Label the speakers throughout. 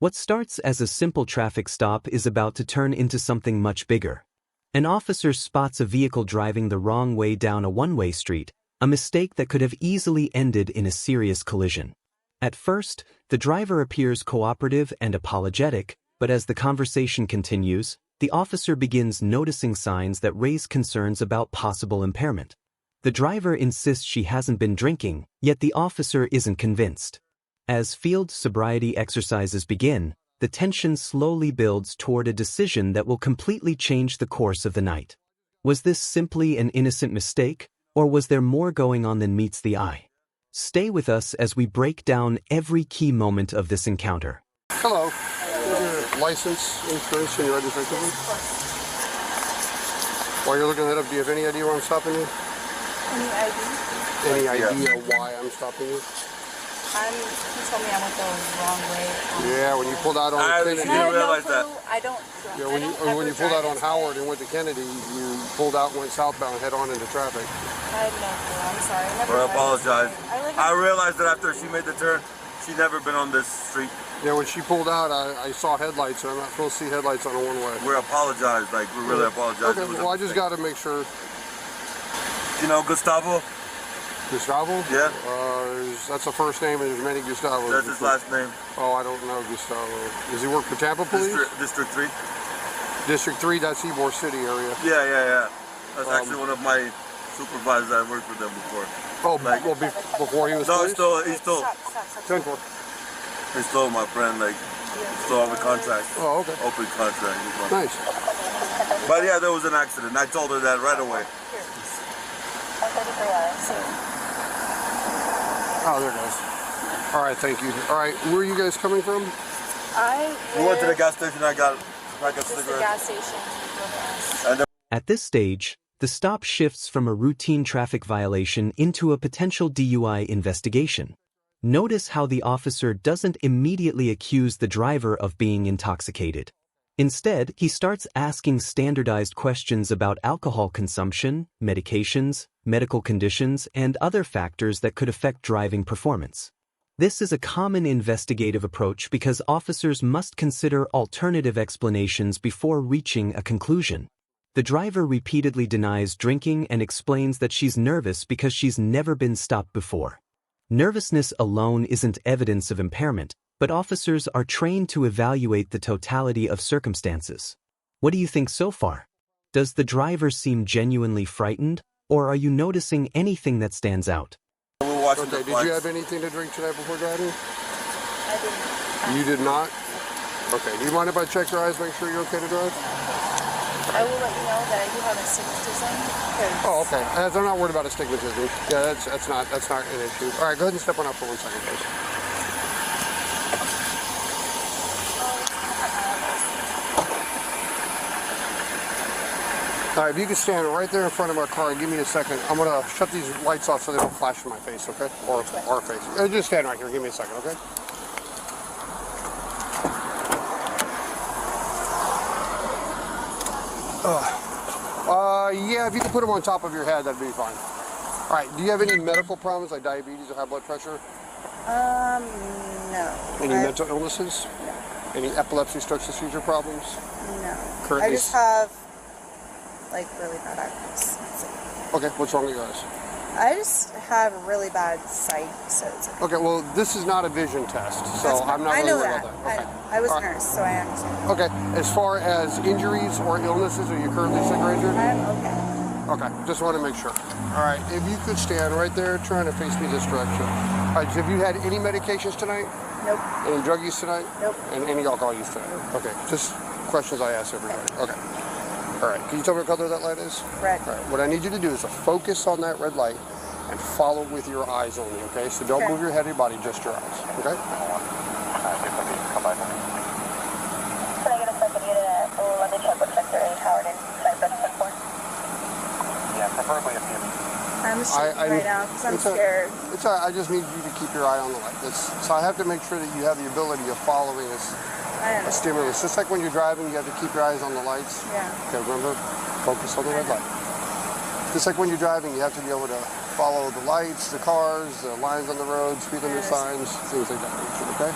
Speaker 1: What starts as a simple traffic stop is about to turn into something much bigger. An officer spots a vehicle driving the wrong way down a one-way street, a mistake that could have easily ended in a serious collision. At first, the driver appears cooperative and apologetic, but as the conversation continues, the officer begins noticing signs that raise concerns about possible impairment. The driver insists she hasn't been drinking, yet the officer isn't convinced. As field sobriety exercises begin, the tension slowly builds toward a decision that will completely change the course of the night. Was this simply an innocent mistake, or was there more going on than meets the eye? Stay with us as we break down every key moment of this encounter.
Speaker 2: Hello. Your license, insurance, and your registration? While you're looking that up, do you have any idea why I'm stopping you?
Speaker 3: Any ID?
Speaker 2: Any idea why I'm stopping you?
Speaker 3: He told me I went the wrong way.
Speaker 2: Yeah, when you pulled out on Kennedy.
Speaker 3: I realize that. I don't.
Speaker 2: Yeah, when you pulled out on Howard and went to Kennedy, you pulled out and went southbound, head on into traffic.
Speaker 3: I had no clue. I'm sorry.
Speaker 4: I apologize. I realized that after she made the turn, she'd never been on this street.
Speaker 2: Yeah, when she pulled out, I saw headlights, and I'm not supposed to see headlights on a one-way.
Speaker 4: We apologize. Like, we really apologize.
Speaker 2: Okay, well, I just got to make sure.
Speaker 4: You know Gustavo?
Speaker 2: Gustavo?
Speaker 4: Yeah.
Speaker 2: That's a first name, and there's many Gustavos.
Speaker 4: That's his last name.
Speaker 2: Oh, I don't know Gustavo. Does he work for Tampa Police?
Speaker 4: District 3.
Speaker 2: District 3, that's Ybor City area.
Speaker 4: Yeah. That's actually one of my supervisors that worked with them before.
Speaker 2: Oh, like, well, before he was police?
Speaker 4: He stole.
Speaker 3: Stop.
Speaker 4: He stole my friend, like, stole the contract.
Speaker 2: Oh, okay.
Speaker 4: Open contract.
Speaker 2: Nice.
Speaker 4: But yeah, there was an accident. I told her that right away.
Speaker 2: Oh, there it goes. All right, thank you. All right, where are you guys coming from?
Speaker 3: We
Speaker 4: went to the gas station. I got like a cigarette.
Speaker 3: The gas station.
Speaker 1: At this stage, the stop shifts from a routine traffic violation into a potential DUI investigation. Notice how the officer doesn't immediately accuse the driver of being intoxicated. Instead, he starts asking standardized questions about alcohol consumption, medications, medical conditions, and other factors that could affect driving performance. This is a common investigative approach because officers must consider alternative explanations before reaching a conclusion. The driver repeatedly denies drinking and explains that she's nervous because she's never been stopped before. Nervousness alone isn't evidence of impairment, but officers are trained to evaluate the totality of circumstances. What do you think so far? Does the driver seem genuinely frightened, or are you noticing anything that stands out?
Speaker 2: Okay, did you have anything to drink tonight before driving?
Speaker 3: I didn't.
Speaker 2: You did not? Okay, do you mind if I check your eyes, make sure you're okay to drive?
Speaker 3: I will let you know that I do have astigmatism.
Speaker 2: Oh, okay. I'm not worried about astigmatism. Yeah, that's not an issue. All right, go ahead and step on up for 1 second, please. All right, if you can stand right there in front of my car and give me a second, I'm going to shut these lights off so they don't flash in my face, okay? Or our face. Just stand right here. Give me a second, okay? Yeah, if you can put them on top of your head, that'd be fine. All right, do you have any medical problems like diabetes or high blood pressure?
Speaker 3: No.
Speaker 2: Any mental illnesses?
Speaker 3: No.
Speaker 2: Any epilepsy, stroke, seizure problems?
Speaker 3: No.
Speaker 2: Currently?
Speaker 3: I just have, like, really bad eyes.
Speaker 2: Okay, what's wrong with your eyes?
Speaker 3: I just have really bad sight, so it's okay.
Speaker 2: Okay, well, this is not a vision test, so I'm not really worried about that. Okay.
Speaker 3: I was a nurse, so I understand.
Speaker 2: Okay, as far as injuries or illnesses, are you currently sick or injured?
Speaker 3: I'm okay.
Speaker 2: Okay, just want to make sure. All right, if you could stand right there trying to face me this direction. All right, have you had any medications tonight?
Speaker 3: Nope.
Speaker 2: Any drug use tonight?
Speaker 3: Nope.
Speaker 2: And any alcohol use tonight? Nope. Okay, just questions I ask everybody. Okay. All right, can you tell me what color that light is?
Speaker 3: Red.
Speaker 2: All right, what I need you to do is to focus on that red light and follow with your eyes only, okay? So don't move your head or your body, just your eyes, okay?
Speaker 5: Can I get a second unit at 11 Shepherd Sector 8, Howard and Cypress Support?
Speaker 4: Yeah, preferably a few.
Speaker 3: I'm shaking right now because I'm scared.
Speaker 2: I just need you to keep your eye on the light. So I have to make sure that you have the ability of following a stimulus. Just like when you're driving, you have to keep your eyes on the lights.
Speaker 3: Yeah.
Speaker 2: Okay, remember, focus on the red light. Just like when you're driving, you have to be able to follow the lights, the cars, the lines on the road, speed limit signs, things like that. Okay?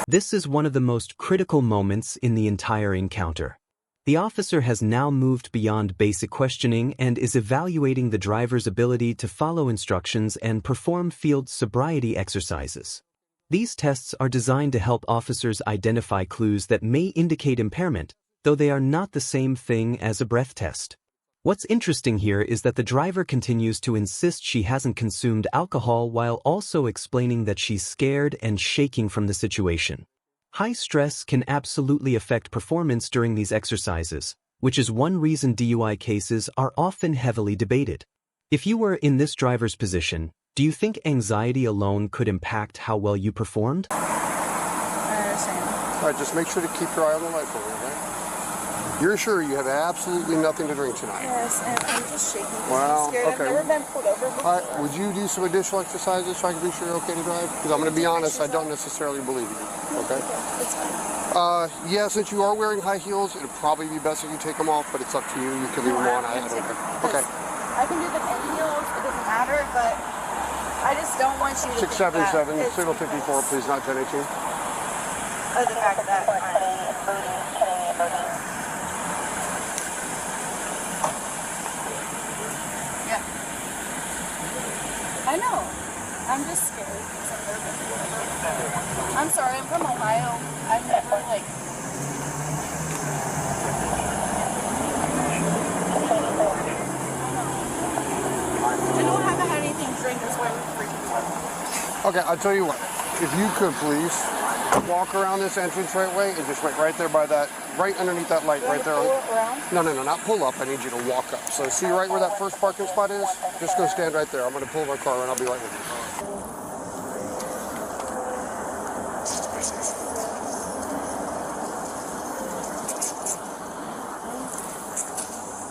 Speaker 1: This is one of the most critical moments in the entire encounter. The officer has now moved beyond basic questioning and is evaluating the driver's ability to follow instructions and perform field sobriety exercises. These tests are designed to help officers identify clues that may indicate impairment, though they are not the same thing as a breath test. What's interesting here is that the driver continues to insist she hasn't consumed alcohol while also explaining that she's scared and shaking from the situation. High stress can absolutely affect performance during these exercises, which is one reason DUI cases are often heavily debated. If you were in this driver's position, do you think anxiety alone could impact how well you performed?
Speaker 3: I understand.
Speaker 2: All right, just make sure to keep your eye on the light for me, okay? You're sure you have absolutely nothing to drink tonight?
Speaker 3: Yes, and I'm just shaking.
Speaker 2: Well,
Speaker 3: I'm scared.
Speaker 2: okay.
Speaker 3: I've never been pulled over before.
Speaker 2: All right, would you do some additional exercises so I can be sure you're okay to drive? Because I'm going to be honest, I don't necessarily believe you, okay?
Speaker 3: It's fine.
Speaker 2: Yeah, since you are wearing high heels, it'd probably be best if you take them off, but it's up to you. You can leave them on. I don't care. Okay.
Speaker 3: I can do the any heels. It doesn't matter, but I just don't want you to
Speaker 2: 677,
Speaker 3: think that
Speaker 2: signal 54, please, not 1018.
Speaker 3: of the fact that yeah. I know. I'm just scared because I'm nervous. I'm sorry, I'm from Ohio. I've never, I don't haven't had anything to drink, that's why I'm freaking out.
Speaker 2: Okay, I'll tell you what. If you could please walk around this entrance right way and just wait right there by that, right underneath that light right there.
Speaker 3: Pull around?
Speaker 2: No, not pull up. I need you to walk up. So see right where that first parking spot is? Just go stand right there. I'm going to pull my car and I'll be right with you.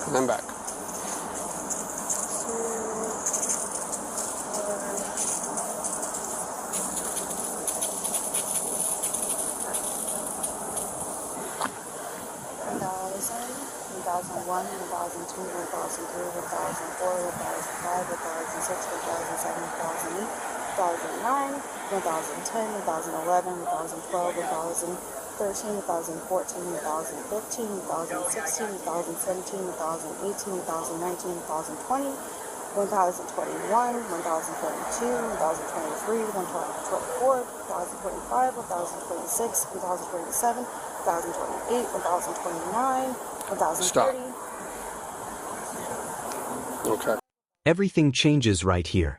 Speaker 2: And then back. Stop. Okay.
Speaker 1: Everything changes right here.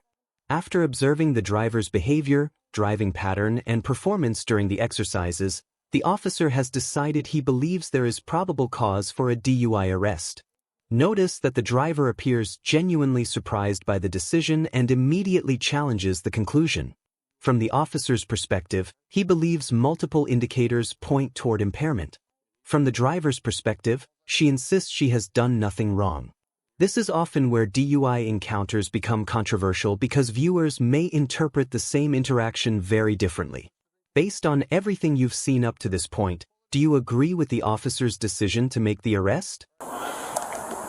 Speaker 1: After observing the driver's behavior, driving pattern, and performance during the exercises, the officer has decided he believes there is probable cause for a DUI arrest. Notice that the driver appears genuinely surprised by the decision and immediately challenges the conclusion. From the officer's perspective, he believes multiple indicators point toward impairment. From the driver's perspective, she insists she has done nothing wrong. This is often where DUI encounters become controversial because viewers may interpret the same interaction very differently. Based on everything you've seen up to this point, do you agree with the officer's decision to make the arrest?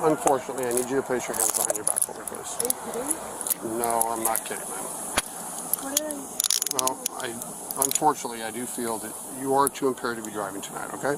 Speaker 2: Unfortunately, I need you to place your hands behind your back for me, please.
Speaker 3: Are you kidding?
Speaker 2: No, I'm not kidding, man.
Speaker 3: What are you?
Speaker 2: Well, unfortunately, I do feel that you are too impaired to be driving tonight, okay?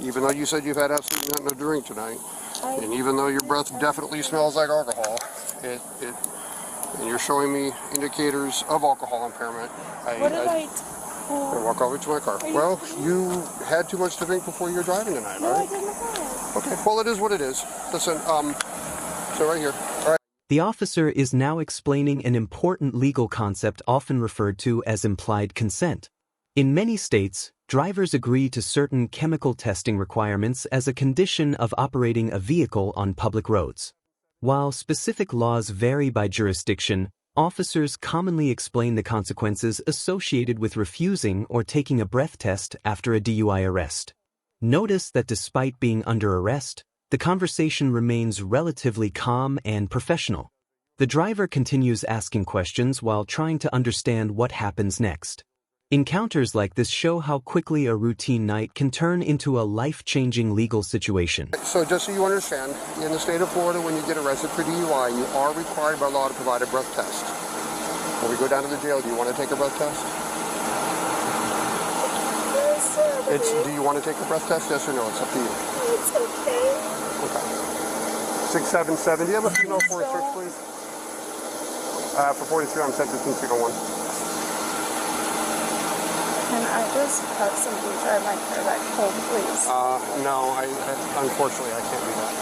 Speaker 2: Even though you said you've had absolutely nothing to drink tonight, and even though your breath definitely smells like alcohol, and you're showing me indicators of alcohol impairment, I'll walk over to my car. Well, you had too much to drink before you were driving tonight, right?
Speaker 3: No, I didn't.
Speaker 2: Okay, well, it is what it is. Listen, so right here, all right.
Speaker 1: The officer is now explaining an important legal concept often referred to as implied consent. In many states, drivers agree to certain chemical testing requirements as a condition of operating a vehicle on public roads. While specific laws vary by jurisdiction, officers commonly explain the consequences associated with refusing or taking a breath test after a DUI arrest. Notice that despite being under arrest, the conversation remains relatively calm and professional. The driver continues asking questions while trying to understand what happens next. Encounters like this show how quickly a routine night can turn into a life-changing legal situation.
Speaker 2: So just so you understand, in the state of Florida, when you get arrested for DUI, you are required by law to provide a breath test. When we go down to the jail, do you want to take a breath test?
Speaker 3: be.
Speaker 2: Do you want to take a breath test? Yes or no? It's up to you.
Speaker 3: It's okay.
Speaker 2: Okay. 677. Do you have a female 46, please? For 43, I'm set to 201.
Speaker 3: Can I just have somebody drive my car back home, please?
Speaker 2: No, unfortunately, I can't do that.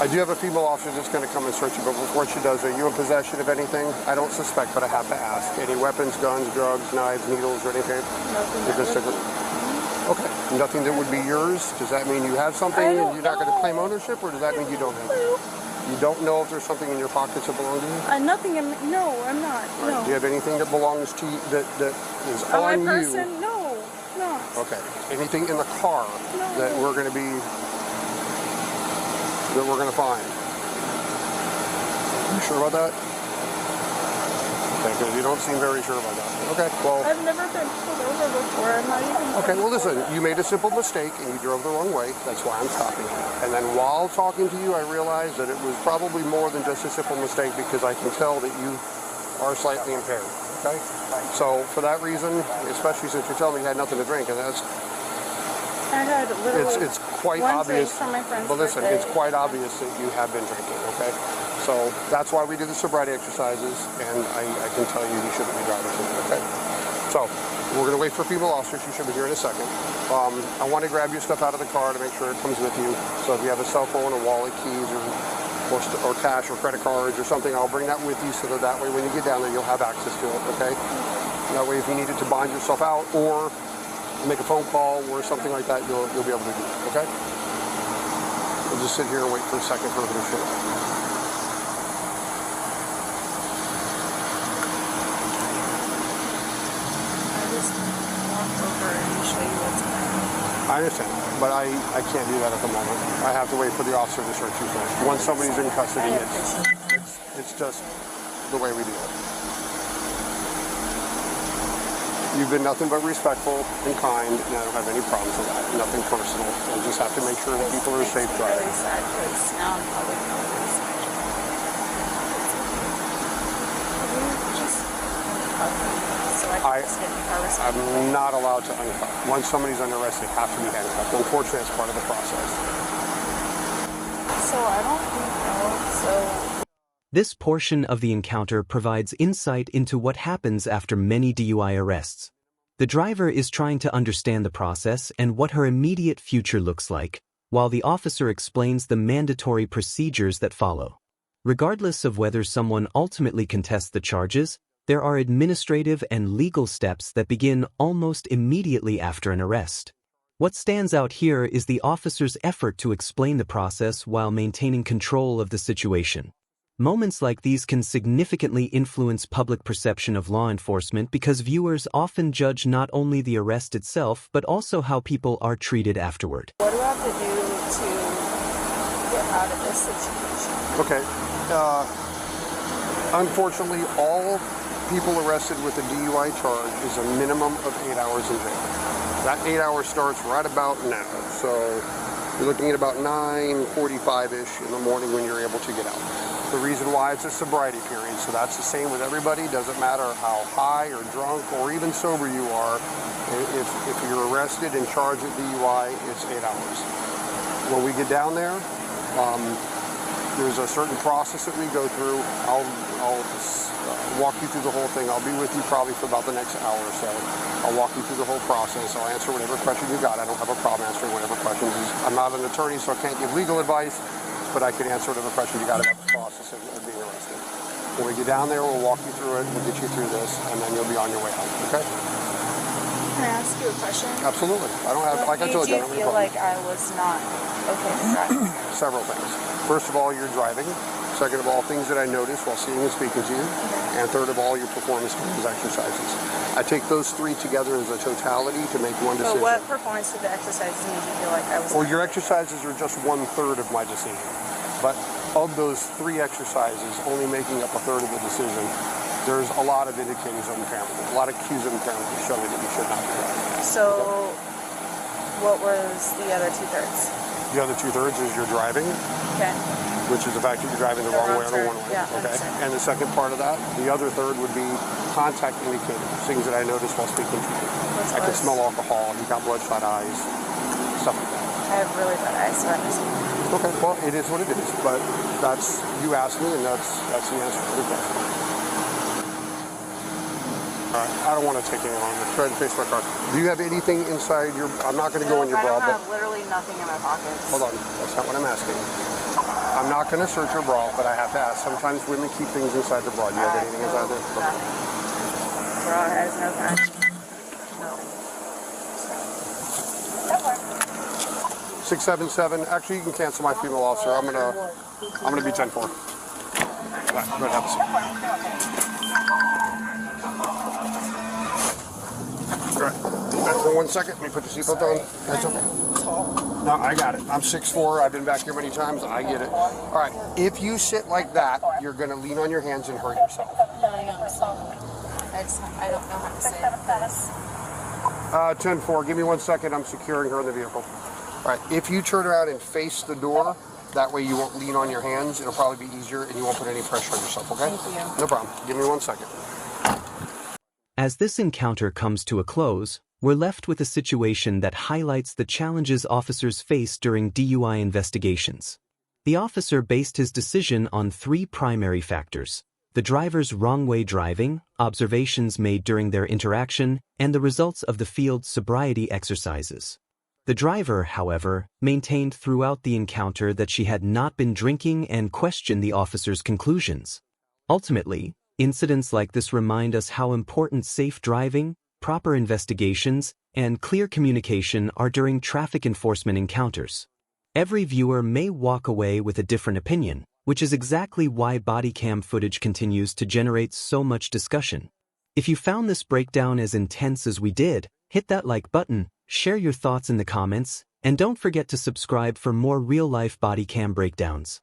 Speaker 2: I do have a female officer that's going to come and search you, but before she does, are you in possession of anything? I don't suspect, but I have to ask. Any weapons, guns, drugs, knives, needles, or anything?
Speaker 3: Nothing.
Speaker 2: Okay. Nothing that would be yours? Does that mean you have something and you're not going to claim ownership, or does that mean you don't have it? You don't know if there's something in your pockets that belong to you?
Speaker 3: Nothing. No, I'm not.
Speaker 2: Right.
Speaker 3: No.
Speaker 2: Do you have anything that belongs to you that is on
Speaker 3: my
Speaker 2: you?
Speaker 3: person? No, not.
Speaker 2: Okay. Anything in the car that we're going to find? You sure about that? Okay, because you don't seem very sure about that. Okay, well.
Speaker 3: I've never been pulled over before. I'm not even.
Speaker 2: Okay, well listen, you made a simple mistake and you drove the wrong way. That's why I'm stopping you. And then while talking to you, I realized that it was probably more than just a simple mistake, because I can tell that you are slightly impaired. Okay? So for that reason, especially since you're telling me you had nothing to drink, and that's
Speaker 3: I had literally
Speaker 2: it's quite
Speaker 3: one
Speaker 2: obvious.
Speaker 3: drink from my friend's
Speaker 2: But listen,
Speaker 3: birthday.
Speaker 2: it's quite obvious that you have been drinking, okay? So that's why we do the sobriety exercises, and I can tell you shouldn't be driving tonight, okay? So we're going to wait for female officers. She should be here in a second. I want to grab your stuff out of the car to make sure it comes with you. So if you have a cell phone, a wallet, keys, or cash or credit cards or something, I'll bring that with you, so that way when you get down there, you'll have access to it, okay? That way if you needed to bind yourself out or make a phone call or something like that, you'll be able to do it, okay? We'll just sit here and wait for a second for her to show up. I understand, but I can't do that at the moment. I have to wait for the officer to search you first. Once somebody's in custody, it's just the way we do it. You've been nothing but respectful and kind, and I don't have any problems with that. Nothing personal. I just have to make sure that people are safe driving.
Speaker 3: Really sad because now I'm probably going
Speaker 2: I'm not allowed to uncuff. Once somebody's under arrest, they have to be handcuffed. Unfortunately, that's part of the process.
Speaker 3: So I don't think
Speaker 1: This portion of the encounter provides insight into what happens after many DUI arrests. The driver is trying to understand the process and what her immediate future looks like, while the officer explains the mandatory procedures that follow. Regardless of whether someone ultimately contests the charges, there are administrative and legal steps that begin almost immediately after an arrest. What stands out here is the officer's effort to explain the process while maintaining control of the situation. Moments like these can significantly influence public perception of law enforcement because viewers often judge not only the arrest itself but also how people are treated afterward.
Speaker 3: What do I have to do to get out of this situation?
Speaker 2: Okay. Unfortunately, all people arrested with a DUI charge is a minimum of 8 hours in jail. That 8 hours starts right about now. So you're looking at about 9:45-ish in the morning when you're able to get out. The reason why it's a sobriety period, so that's the same with everybody. Doesn't matter how high or drunk or even sober you are. If you're arrested and charged with DUI, it's 8 hours. When we get down there, there's a certain process that we go through. I'll walk you through the whole thing. I'll be with you probably for about the next hour or so. I'll walk you through the whole process. I'll answer whatever question you got. I don't have a problem answering whatever questions. I'm not an attorney, so I can't give legal advice, but I can answer whatever questions you got about the process of being arrested. When we get down there, we'll walk you through it, we'll get you through this, and then you'll be on your way out, okay?
Speaker 3: Can I ask you a question?
Speaker 2: Absolutely. I don't have, like I told you, I don't have
Speaker 3: feel
Speaker 2: any
Speaker 3: like I was not okay to drive?
Speaker 2: Several things. First of all, you're driving. Second of all, things that I noticed while seeing and speaking to you. And third of all, your performance during these exercises. I take those three together as a totality to make one decision.
Speaker 3: So what performance did the exercises made you feel like I was?
Speaker 2: Well, your exercises are just 1/3 of my decision. But of those three exercises, only making up 1/3 of the decision, there's a lot of indicators of impairment. A lot of cues of impairment showing that you should not be driving.
Speaker 3: So what was the other 2/3?
Speaker 2: The other 2/3 is your driving,
Speaker 3: Okay.
Speaker 2: which is the fact that you're driving the wrong way on a one-way.
Speaker 3: Yeah,
Speaker 2: Okay.
Speaker 3: understand.
Speaker 2: And the second part of that, the other third would be contact indicators, things that I noticed while speaking to you. I can smell alcohol, you got bloodshot eyes, stuff like that.
Speaker 3: I have really bad eyes, so I understand.
Speaker 2: Okay, well, it is what it is, but that's, you asked me, and that's the answer to the question. All right, I don't want to take any longer. Try to face my car. Do you have anything inside your, I'm not going to go in your
Speaker 3: I
Speaker 2: bra,
Speaker 3: don't
Speaker 2: but
Speaker 3: have literally nothing in my pockets.
Speaker 2: hold on, that's not what I'm asking. I'm not going to search your bra, but I have to ask. Sometimes women keep things inside their bra. Do you have anything inside there?
Speaker 3: Nothing. Bra has no kind. No.
Speaker 2: 677. Actually, you can cancel my female officer. I'm gonna be 10-4. Right, go ahead, have a seat. All right. For 1 second, let me put the seatbelt on. That's okay. No, I got it. I'm 6'4". I've been back here many times. I get it. All right. If you sit like that, you're gonna lean on your hands and hurt yourself.
Speaker 3: I don't know how to say this.
Speaker 2: 10-4. Give me 1 second. I'm securing her in the vehicle. All right. If you turn around and face the door, that way you won't lean on your hands. It'll probably be easier, and you won't put any pressure on yourself. Okay?
Speaker 3: Thank you.
Speaker 2: No problem. Give me 1 second.
Speaker 1: As this encounter comes to a close, we're left with a situation that highlights the challenges officers face during DUI investigations. The officer based his decision on 3 primary factors: the driver's wrong-way driving, observations made during their interaction, and the results of the field sobriety exercises. The driver, however, maintained throughout the encounter that she had not been drinking and questioned the officer's conclusions. Ultimately, incidents like this remind us how important safe driving, proper investigations, and clear communication are during traffic enforcement encounters. Every viewer may walk away with a different opinion, which is exactly why body cam footage continues to generate so much discussion. If you found this breakdown as intense as we did, hit that like button, share your thoughts in the comments, and don't forget to subscribe for more real-life body cam breakdowns.